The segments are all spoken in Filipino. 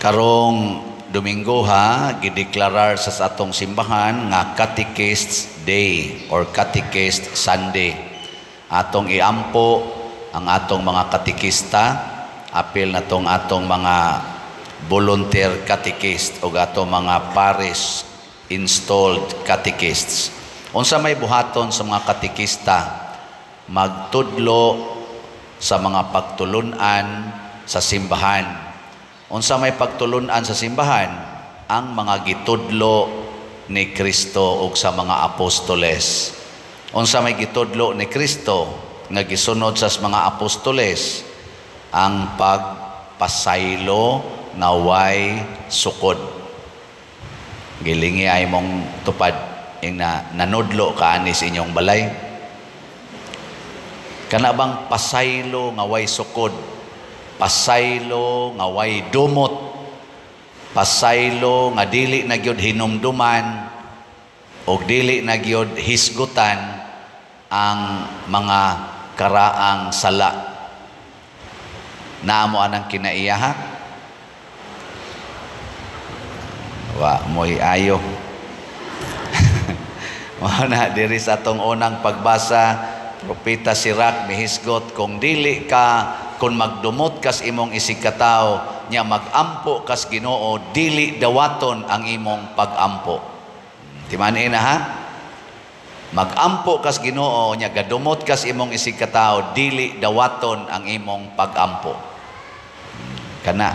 Karong Domingo gideklarar sa atong simbahan nga Catechist Day or Catechist Sunday. Atong iampo ang atong mga katikista, apil na tong atong mga volunteer catechist o atong mga parish installed catechists. Unsa may buhaton sa mga katikista, magtudlo sa mga pagtulunan sa simbahan. Unsa may pagtulunan sa simbahan, ang mga gitudlo ni Kristo ug sa mga apostoles. Unsa may gitudlo ni Kristo nga gisunod sa mga apostoles, ang pagpasaylo nga way sukod. Gilingi ay mong tupad ing nanudlo kaani sa inyong balay. Kana bang pasaylo nga way sukod? Pasaylo nga way dumot, pasaylo nga dili na gyud hinumduman o dili na gyud hisgutan ang mga karaang sala. Naamo anang kinaiyaha? Wa mo'y ayo. Mana diri sa atong unang pagbasa, Propeta Sirach mihisgot, kung dili ka, kung magdumot kas imong isigkatao, nya magampo kas Ginoo, dili dawaton ang imong pagampo. Timanin na ha? Magampo kas Ginoo, nya gadumot kas imong isigkatao, dili dawaton ang imong pagampo. Kana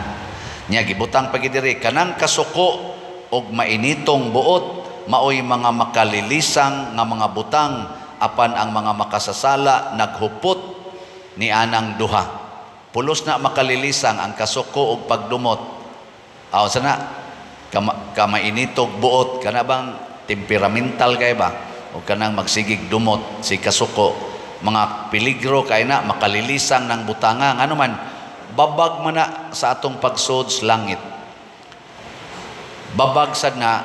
nya gibutang pagidiri kanang kasuko og mainitong buot, maoy mga makalilisang nga mga butang, apan ang mga makasasala naghupot ni anang duha. Pulos na makalilisang ang kasuko ug pagdumot. Aw sana kamainitog buot, kana bang temperamental kay ba o kanang magsigig dumot si kasuko, mga peligro kay na makalilisang ng butanga, ano man babag man na sa atong pagsud sa langit, babag sad na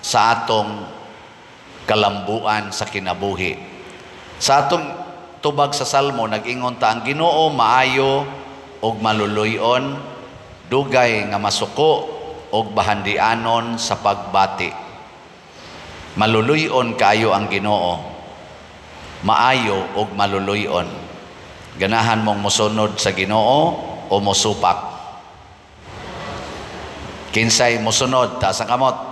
sa atong kalambuan sa kinabuhi. Sa atong tubag sa Salmo nag-ingon ta, ang Ginoo maayo og maluluyon, dugay nga masuko og bahandianon sa pagbati. Maluluyon kaayo ang Ginoo, maayo og maluluyon. Ganahan mong mosunod sa Ginoo o mosupak? Kinsay mosunod ta sa kamot?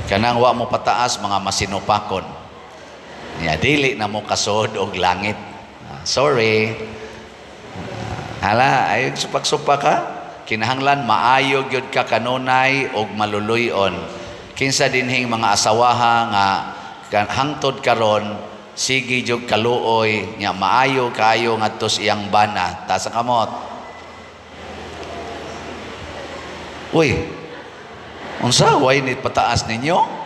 Kanang wa mo pataas, mga masinupakon. Dili na mo kasod og langit. Sorry. Hala, ay supak-supak ka. Kinahanglan maayo gyud ka kanunay og maluluyon. Kinsa dinhing mga asawaha nga hangtod karon sige jud kaluoy nya maayo kayo ngadto sa iyang bana, ta sa kamot. Uy, unsa way ni pataas ninyo?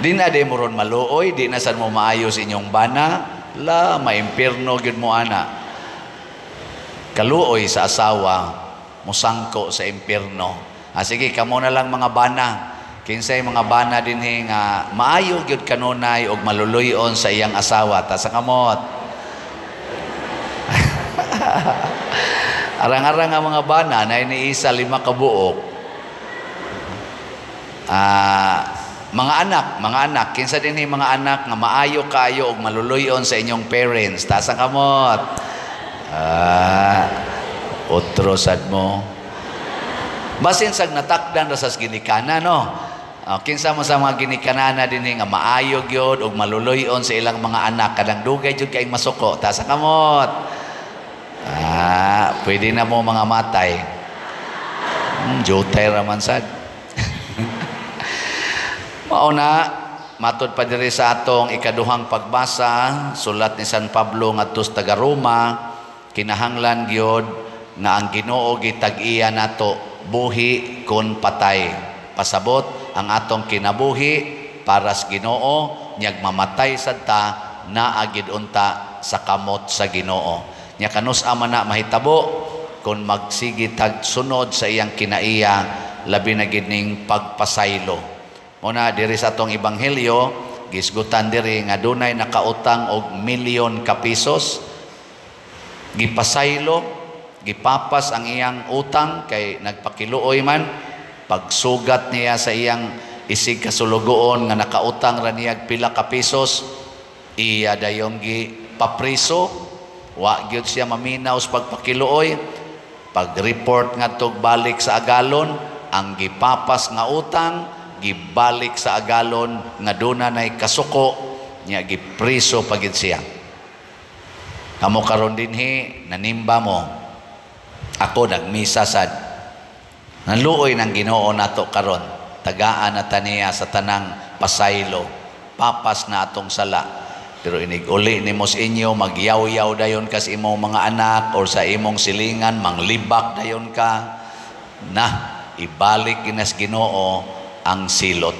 Di na de mo ron maluoy, di na sad mo maayos inyong bana, la maimpierno gyud mo ana. Kaluoy sa asawa, musangko sa impierno. Sige, kamo na lang mga bana. Kinsay mga bana dinhi nga maayo gyud kanunay og maluluyon sa iyang asawa, ta sa kamot. Arang-arang nga mga bana na iniisa 5 ka buok. Mga anak, kinsa dinhi mga anak nga maayo kayo og maluluyon sa inyong parents, ta sa kamot. Otro sad mo. Basin sag natakdan ra sa ginikana, no? Kinsa mo sa mga ginikanana dinhi nga maayo gyud og maluluyon sa ilang mga anak, kadang dugay jud kay masuko, ta sa kamot. Pwede na mo mga matay. Jotay raman sad. Mauna, matud pa diri sa atong ikaduhang pagbasa, sulat ni San Pablo ngadto sa taga Roma, kinahanglan gyud nga ang Ginoo gitag-iya nato buhi kun patay. Pasabot ang atong kinabuhi para sa Ginoo, nyag mamatay sad ta naagid unta sa kamot sa Ginoo. Nya kanus-a man na mahitabo kun magsigi tag sunod sa iyang kinaiya, labi na gid ning pagpasaylo. Muna diri sa atong ebanghelyo, gisgutan diri nga dunay nakautang og milyon ka pesos, gipasaylo gipapas ang iyang utang kay nagpakiluoy man, pagsugat niya sa iyang isig kasulugoon nga nakautang ra niya pila ka pisos, iya dayon gi papriso, wa gyud siya maminaw sa pagpakiluoy. Pag-report nga tog balik sa agalon, ang gipapas nga utang gibalik sa agalon nga dunay kasuko niya, gipriso pagid siya. Kamo karon dinhi nanimba mo, ako nagmisa sad, naluoy ng Ginoo nato karon, tagaan na taniya sa tanang pasaylo, papas na atong sala. Pero inig-uli ni mo sa inyo, magyaw-yaw dayon ka sa imong mga anak or sa imong silingan, manglibak dayon ka, na ibalik ginas Ginoo ang silot.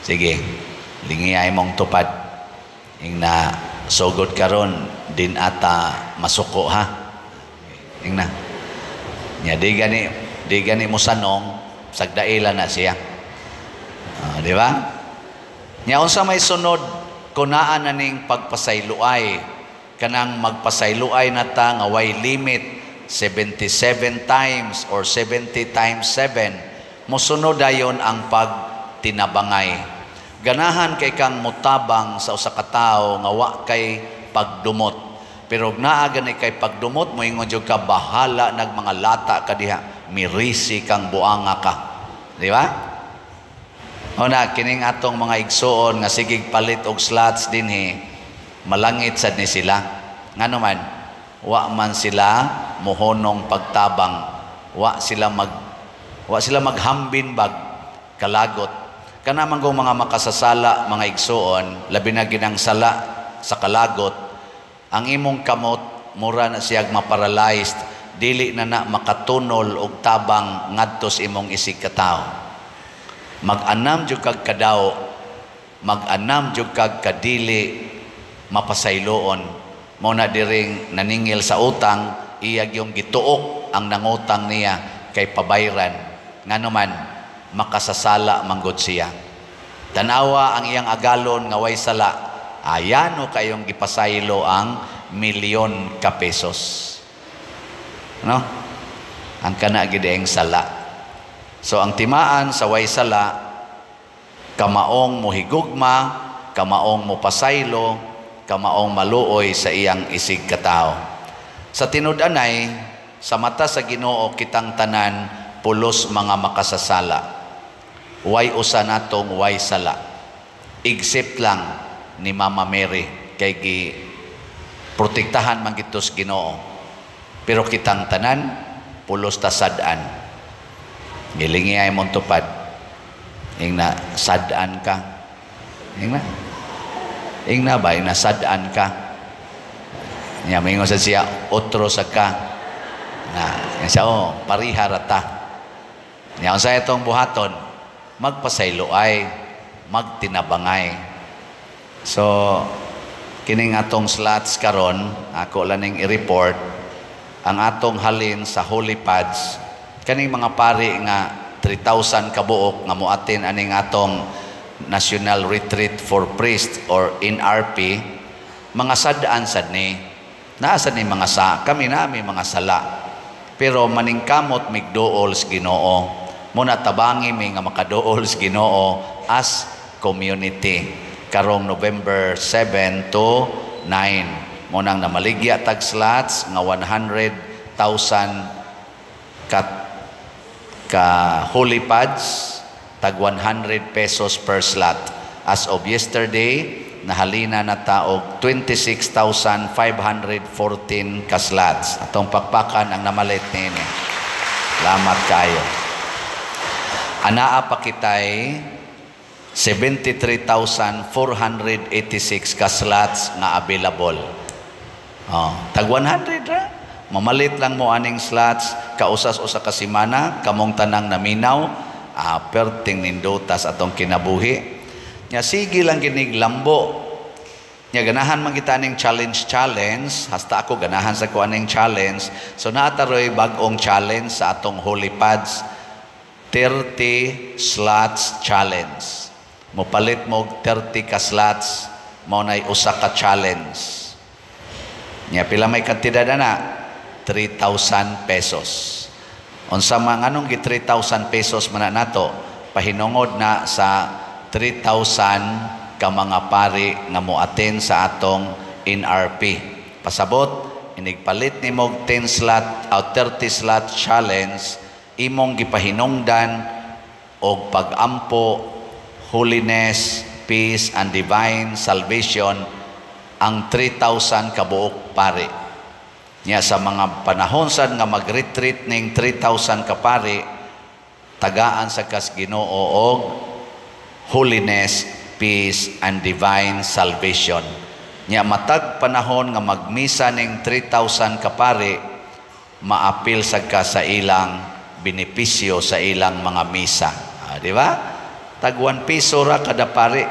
Sige, lingiyay mong tupad. Ing na sugod karon din ata masuko ha. Ing na. Nya di gani mo sanong sagdaila na siya. Di ba? Nya unsa may sunod kunaan na ning pagpasayloay, kanang magpasayloay na ta nga way limit 77 times or 70 times 7, mosunod dayon ang pagtinabangay. Ganahan kay kang mutabang sa usa ka tawo nga wa kay pagdumot, pero naa gani kay pagdumot mo ingon jud ka bahala nag mga lata ka diha, mirisi kang buanga ka, di ba? Una, kining atong mga igsoon nga sigig palit og slots dinhi, malangit sad ni sila. Ngano man, wa man sila mohonong pagtabang, wa sila maghambin bag kalagot. Kana man gong mga makasasala, mga igsoon, labi na ginang sala sa kalagot, ang imong kamot mura na siyag maparalyzed, dili na makatunol og tabang ngadto sa imong isig ka tawo. Mag-anam jud kag kadaw, mag-anam jud kag kadili mapasayloon, mao na diring naningil sa utang, iyag yung gituok ang nangutang niya kay pabayran, ngano man makasasala manggod siya. Tanawa ang iyang agalon nga way sala, ayano kayong gipasaylo ang milyon ka pesos, no? Ang kana gid ang sala. So ang timaan sa way sala, kamaong mohigugma, kamaong mopasaylo, kamaong maluoy sa iyang isig katao. Sa tinud-anay, sa mata sa Ginoo kitang tanan pulos mga makasasala. Way usa natong way sala. Except lang ni Mama Mary kay gi protektahan man gitos Ginoo. Pero kitang tanan pulos ta sad-an. Gilingi ay mong tupad. Ing na sad-an ka. Ing na ba? Ing na sad-an ka. Niya, mingon sa siya, otro sa ka. Na, siya, pariharata. Niya, kung sa itong buhaton, magpasayloay, magtinabangay. So, kining atong slots karon, ako lang ning i-report, ang atong halin sa Holy Pads, kaning mga pari nga 3,000 kabuok nga muatin aning atong National Retreat for Priest or NRP, mga sad-an sad ni. Naasad ni mga kami nami mga sala. Pero maningkamot migdool sa Ginoo. Muna tabangi mi nga makadool sa Ginoo as community. Karong November 7 to 9. Munang namaligya tag slots nga 100,000 ka Holy Pads, tag 100 pesos per slot. As of yesterday, nahalina na taog 26,514 ka slots. Atong pakpakan ang namalit nini. Salamat kayo. Anaa pa kitay 73,486 ka slots nga available. Tag 100 ra. Mamalit lang mo aning slots, kausas-usa ka simana, kamong tanang naminaw, perting nindotas atong kinabuhi. Nya sige lang ginig lambo. Nya ganahan man kita ning challenge, hasta ako ganahan sa ko aning challenge. So naataroy bag-ong challenge sa atong Holy Pads, 30 slots challenge. Mopalit mo 30 ka slots, mao nay usa ka challenge. Nya pila may kantidad na? 3,000 pesos. Unsa man nganong gi 3,000 pesos man nato, pahinungod na sa 3,000 ka mga pari nga moaten sa atong NRP. Pasabot, inigpalit ni mog 10 slot o 30 slot challenge, imong gipahinungdan og pag-ampo, holiness, peace, and divine salvation ang 3,000 kabuok pari. Nya sa mga panahon sad nga mag-retreat ning 3,000 ka pari, tagaan sa kas Ginoo og holiness, peace, and divine salvation. Nya matag panahon nga magmisa ning 3,000 ka pari, maapil sa ka sa ilang benepisyo sa ilang mga misa. Di ba? Tag 1 piso ra kada pari.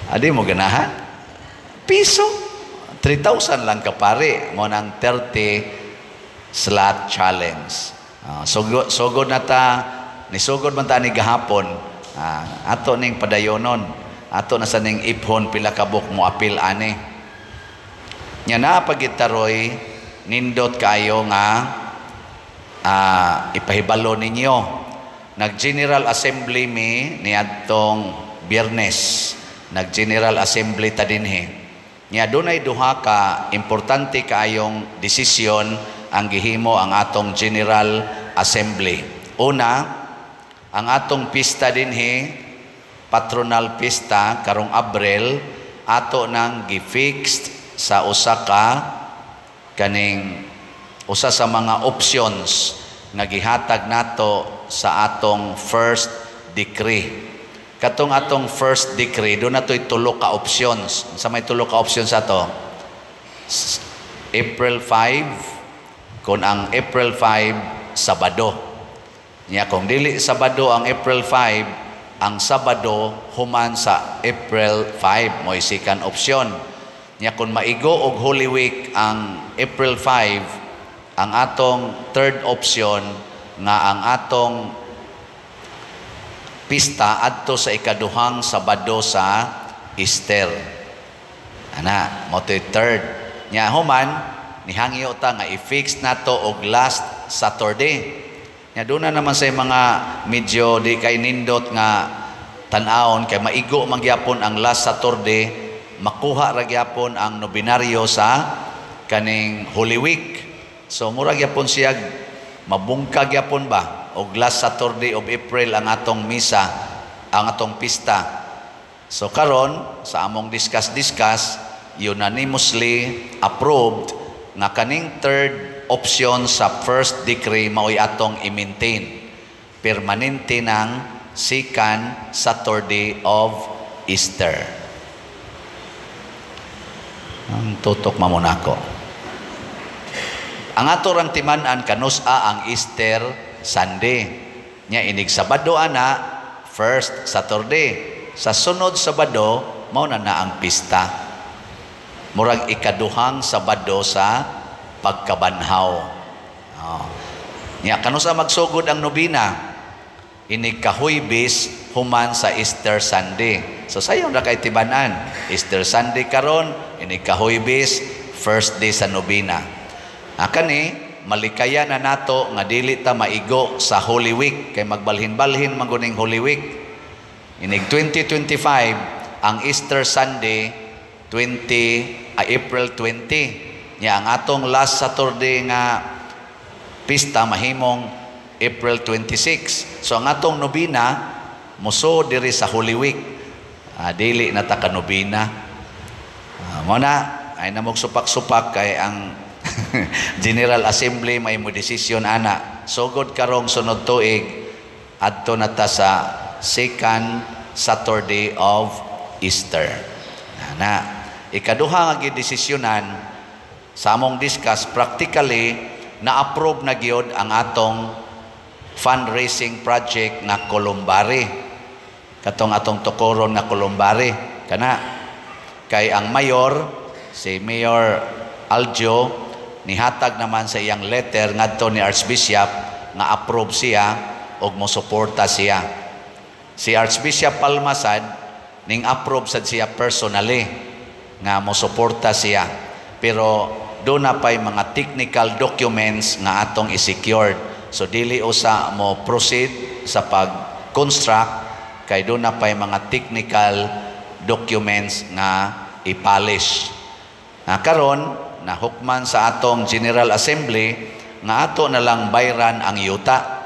Adi mo ganahan? Piso. 3,000 lang ka pari mo ng 30 slot challenge. Sugod na ta, nisugod man ta ni gahapon, ato ning padayonon, ato na sa ning iphon pila ka book mo apil ani. Nya na pagitaroy nindot kayo nga ipahibalo ninyo. Nag-General Assembly mi ni adtong Biyernes. Nag-General Assembly ta dinhi. Nya dunay duha ka importante kaayong desisyon ang gihimo ang atong General Assembly. Una, ang atong pista dinhi, patronal pista karong Abril, ato nang gi-fixed sa usa sa mga options nga gihatag nato sa atong first decree. Katong atong first decree, doon nato'y tulo ka options. Sa may tulo ka options ato, April 5, kung ang April 5, Sabado. Nya kung dili Sabado ang April 5, ang Sabado human sa April 5, mo second option. Nya kung maigo og Holy Week ang April 5, ang atong third option nga ang atong pista adto sa ikaduhang Sabado sa Easter. Ana, mo to'y third. Nya human nihangyo ta nga i-fix nato og last Saturday. Nya doon na naman sa mga medyo di kay nindot nga tan-awon kay maigo man gyapon ang last Saturday, makuha ra gyapon ang nobinaryo sa kaning Holy Week. So mura gyapon siya mabungkag gyapon ba? Og last Saturday of April ang atong misa, ang atong pista. So karon sa among discuss unanimously approved nga kaning third option sa first decree mao'y atong i-maintain. Permanente ng second Saturday of Easter. Ang tutok mamunako. Ang ato rang timan-an kanusa ang Easter Sunday. Nya inig Sabado ana, first Saturday. Sa sunod Sabado, mao na ang pista. Murag ikaduhang Sabado sa pagkabanhaw. Nya kanusa magsugod ang nobina? Inig Kahuybis human sa Easter Sunday. So sayon ra kay tibanan. Easter Sunday karon, inig Kahuybis, first day sa nobina. Kani malikaya na nato nga dili ta maigo sa Holy Week kay magbalhin-balhin maguning Holy Week. Inig 2025 ang Easter Sunday April 20. Nya ang atong last Saturday nga pista mahimong April 26. So ang atong nobina muso diri sa Holy Week. Dili na ta ka nobina. Mo na ay namog supak-supak kay ang General Assembly may mo desisyon ana. Sugod karong sunod tuig adto na ta sa second Saturday of Easter. Na ikaduha nga gidesisyonan sa among discuss, practically na-approve na gyud ang atong fundraising project nga Columbari. Katong atong tukoron nga Columbari kana kay ang mayor si Mayor Aljo nihatag naman sa iyang letter ngadto ni Archbishop nga approve siya og mosuporta siya. Si Archbishop Palmasad ning approve sad siya personally nga mosuporta siya. Pero doon na pa'y mga technical documents nga atong i-secured. So dili usa mo proceed sa pag-construct kay doon na pa'y mga technical documents nga i-polish. Karon nahukman sa atong General Assembly nga ato na lang bayran ang yuta.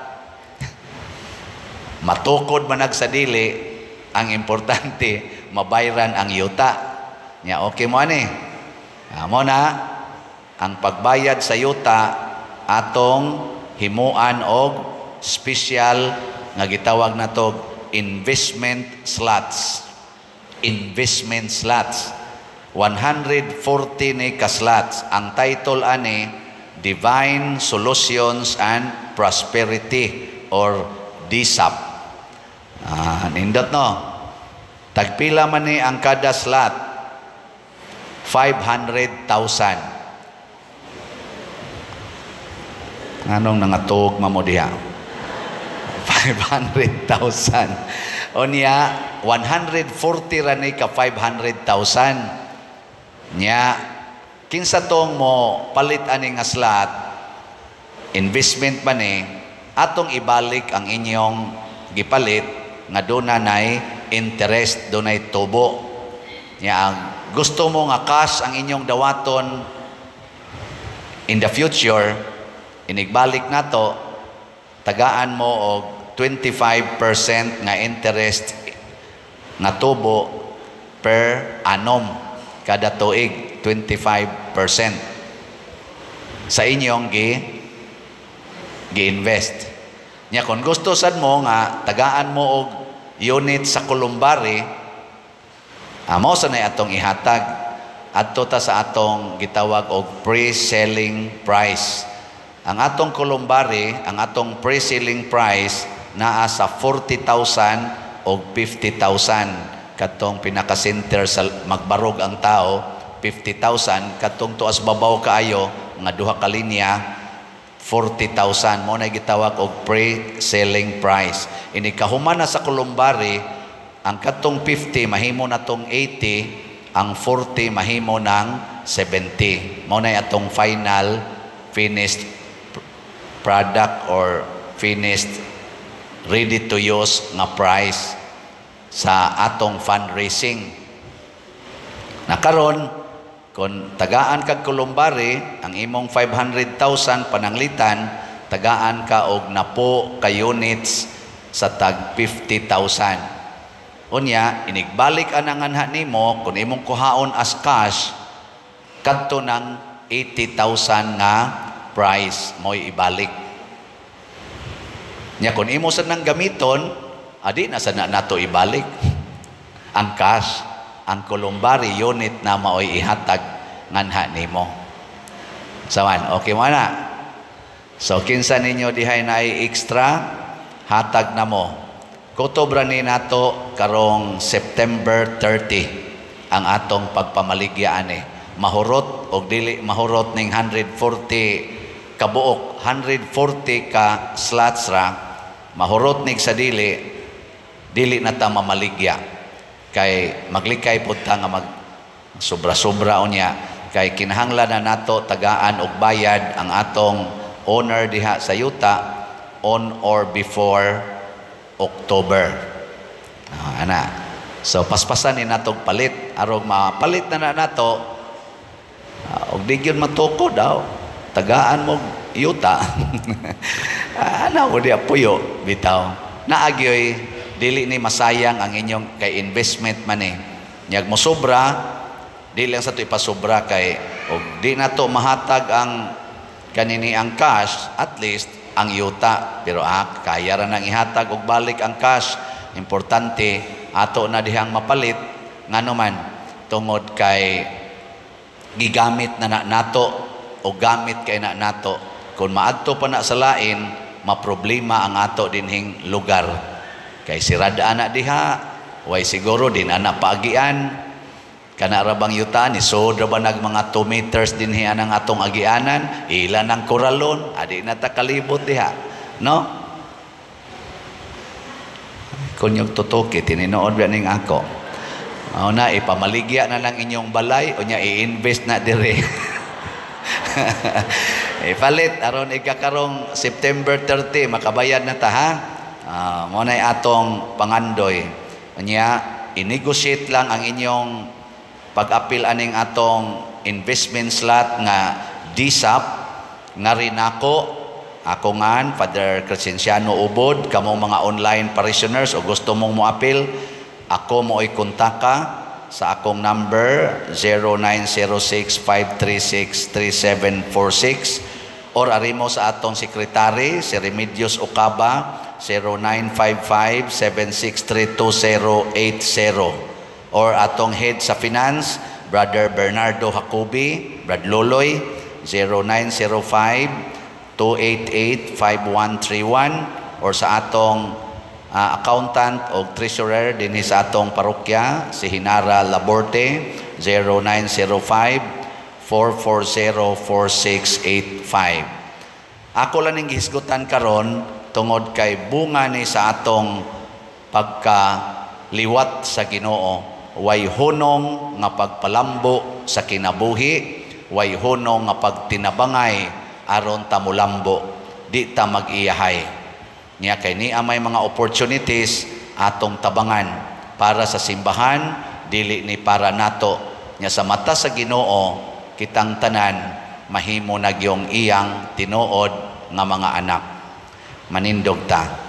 Matukod manag sa dili, ang importante mabayran ang yuta. Nya okay mo ani. Amo na ang pagbayad sa yuta atong himuan og special nga gitawag nato investment slots. Investment slots. 140 ni ka slots. Ang title ani Divine Solutions and Prosperity or DSAP. Nindot no. Tagpila man ni ang kada slot? 500,000. Anong nangatog mamodiha? 500,000. O niya, 140 rani ka 500,000. Niya, kinsa tong mo palit ani nga slot, investment man ni, atong ibalik ang inyong gipalit nga doon nay interest, doon ay tubo. Niya, ang gusto mo nga cash ang inyong dawaton in the future, inigbalik na to, tagaan mo og 25% nga interest nga tubo per annum kada tuig, 25% sa inyong gi-invest. Nya kung gusto sad mo nga tagaan mo og unit sa Columbari, amo sa na atong ihatag adto ta sa atong gitawag og pre-selling price. Ang atong Columbari, ang atong pre-selling price naa sa 40,000 o 50,000. Katong pinaka-center sa magbarog ang tao, 50,000. Katong tuas babaw kaayo nga duha ka linya, 40,000 mo na gitawag og pre-selling price. Ini kahuman na sa Columbari, ang katong 50 mahimo na tong 80, ang 40 mahimo ng 70. Mo na atong final finished product or finished ready to use nga price sa atong fundraising. Nakaron kung tagaan kag Columbari, ang imong 500,000 pananglitan, tagaan ka og napo ka units sa tag 50,000. Unya, inigbalik anang anha nimo kung imong kuhaon as cash, kadto ng 80,000 nga price mo'y ibalik. Nya kung imo sad nang gamiton, adi na sad na nato ibalik ang cash. Ang Columbari unit na maoy ihatag nganha nimo. Sawan, okay mo na? So kinsa ninyo dihay na ay extra, hatag na mo. Kutobra ni nato karong September 30 ang atong pagpamaligya ani. Mahurot o dili mahurot ning 140 ka buok, 140 ka slots ra, mahurot nig sa dili na ta mamaligya. Kay maglikay pud ta nga mag sobra-sobra unya, kay kinahanglan na nato tagaan og bayad ang atong owner diha sa yuta on or before October. Ana. So paspasan ni nato palit arog mapalit na nato og di gyud matuko daw tagaan mo yuta. Ana ko dia puyo bitaw. Naagyoy dili ni masayang ang inyong kay investment man eh. Nyag mo sobra, dili lang sa ito ipasobra kay og di na to mahatag ang kanini ang cash, at least ang yuta. Pero kaya ra nang ihatag og balik ang cash. Importante ato na dihang mapalit ngano man tungod kay gigamit na nato o gamit kay na nato. Kung maadto pa na sa lain, maproblema ang ato dinhing lugar. Kay sirada anak diha, way siguro din anak paagian. Kana ra bang yuta ni so ra ba nag mga 2 meters dinhi anang atong agianan, ilan ang koralon, adi na ta kalibot diha, no? Kun yung tutuki tininood ba ning ako. Mao na ipamaligya na lang inyong balay o nya i-invest na dire. Ipalit aron ikakarong September 30 makabayad na ta ha. Mo nay atong pangandoy. Unya i-negotiate lang ang inyong pag-apil aning atong investment slot nga DSAP nga rin ako ngan Father Crescenciano Ubod, kamo mga online parishioners o gusto mong mo-apil, ako mo i-kontaka sa akong number 0906-536-3746 or arimo sa atong sekretary si Remedios Ocaba 0955-763-2080 or atong head sa finance Brother Bernardo Jacobi, Brad Loloy 0905-288-5131 or sa atong accountant o treasurer dinhi sa atong parokya si Hinara Laborte 0905-440-4685. Ako lang ning gihisgutan karon tungod kay bunga ni sa atong pagkaliwat sa Ginoo, way hunong nga pagpalambo sa kinabuhi, way hunong nga pagtinabangay aron ta mulambo, di ta mag-iyahay. Niya kay niya may mga opportunities atong tabangan para sa simbahan, dili ni para nato. Nya sa mata sa Ginoo, kitang tanan mahimo na gyung iyang tinuod nga mga anak. Manindog ta.